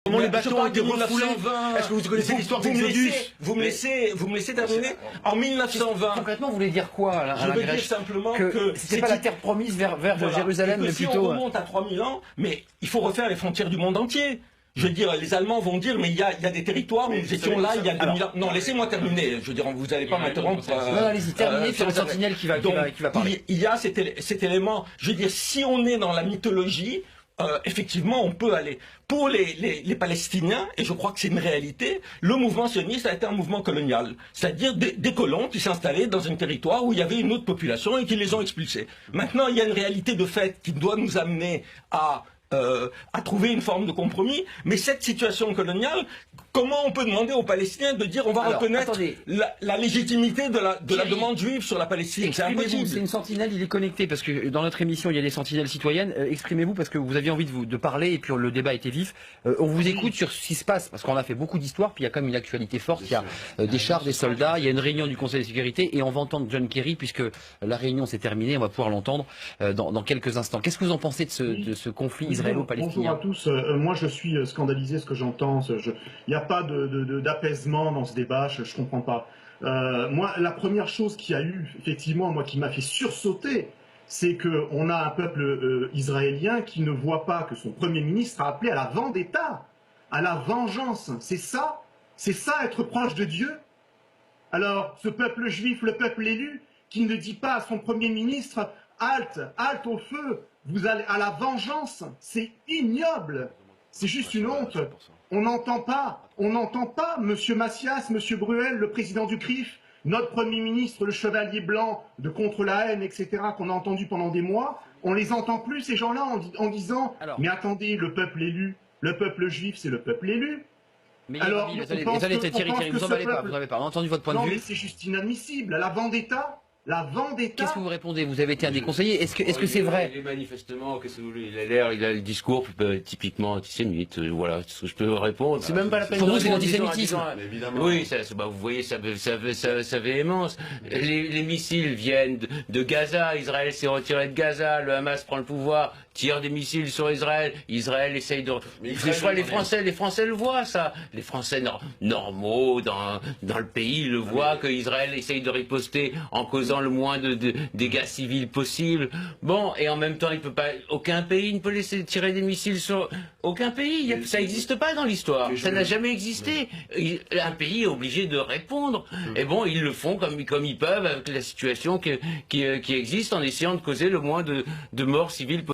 Comment les bateaux ont été refoulés? Est-ce que vous connaissez l'histoire d'Exodus? Vous me laissez terminer? En 1920. Concrètement, vous voulez dire quoi, Alain Je veux dire Grèche? simplement que c'était pas la terre promise vers voilà. Jérusalem, mais si plutôt. on remonte à 3000 ans, mais il faut refaire les frontières du monde entier. Je veux dire, les Allemands vont dire, mais il y a des territoires où nous étions là il y a 2000 ans. Non, laissez-moi terminer. Je veux dire, vous n'allez pas m'interrompre. Non, allez-y, terminez sur le sentinelle qui va parler. Il y a cet élément. Je veux dire, si on est dans la mythologie, effectivement, on peut aller. Pour les Palestiniens, et je crois que c'est une réalité, le mouvement sioniste a été un mouvement colonial. C'est-à-dire des colons qui s'installaient dans un territoire où il y avait une autre population et qui les ont expulsés. Maintenant, il y a une réalité de fait qui doit nous amener à trouver une forme de compromis, mais cette situation coloniale, comment on peut demander aux Palestiniens de dire on va reconnaître la légitimité de la demande juive sur la Palestine? C'est impossible. C'est une sentinelle, il est connecté, parce que dans notre émission il y a des sentinelles citoyennes. Exprimez-vous, parce que vous aviez envie de parler et puis le débat était vif. On vous écoute sur ce qui se passe, parce qu'on a fait beaucoup d'histoires, puis il y a quand même une actualité forte, il y a des chars, des soldats, il y a une réunion du Conseil de sécurité et on va entendre John Kerry, puisque la réunion s'est terminée, on va pouvoir l'entendre dans quelques instants. Qu'est-ce que vous en pensez de ce conflit israélo-palestinien? Bonjour à tous. Moi, je suis scandalisé ce que j'entends. Il n'y a pas d'apaisement dans ce débat. Je ne comprends pas. Moi, la première chose qui a eu, effectivement, moi, qui m'a fait sursauter, c'est qu'on a un peuple israélien qui ne voit pas que son Premier ministre a appelé à la vendetta, à la vengeance. C'est ça être proche de Dieu? Alors, ce peuple juif, le peuple élu, qui ne dit pas à son Premier ministre « Halte, halte au feu !» Vous allez à la vengeance, c'est ignoble, c'est juste une honte. On n'entend pas, Monsieur Macias, Monsieur Bruel, le président du CRIF, notre Premier ministre, le chevalier blanc de contre la haine, etc., qu'on a entendu pendant des mois, on les entend plus ces gens-là en disant mais attendez, le peuple élu, le peuple juif, c'est le peuple élu. Mais alors, Thierry, vous n'en avez pas, on a entendu votre point de vue. Non, mais c'est juste inadmissible, la vendetta. La vendetta. Qu'est-ce que vous répondez? Vous avez été un des conseillers. Est-ce que c'est vrai? Il est manifestement, qu'est-ce que vous voulez, il a le discours typiquement antisémite. Voilà, ce que je peux répondre. C'est même pas la peine. Pour vous, c'est l'antisémitisme. Oui, vous voyez sa véhémence. Les missiles viennent de Gaza. Israël s'est retiré de Gaza. Le Hamas prend le pouvoir, tire des missiles sur Israël. Israël essaye de. Les Français le voient, ça. Les Français normaux dans le pays le voient que Israël essaye de riposter en causant le moins de dégâts civils possible. Bon, et en même temps, aucun pays ne peut laisser tirer des missiles sur aucun pays. Ça n'existe pas dans l'histoire. Ça n'a jamais existé. Un pays est obligé de répondre. Et bon, ils le font comme ils peuvent avec la situation qui existe en essayant de causer le moins de morts civiles possible.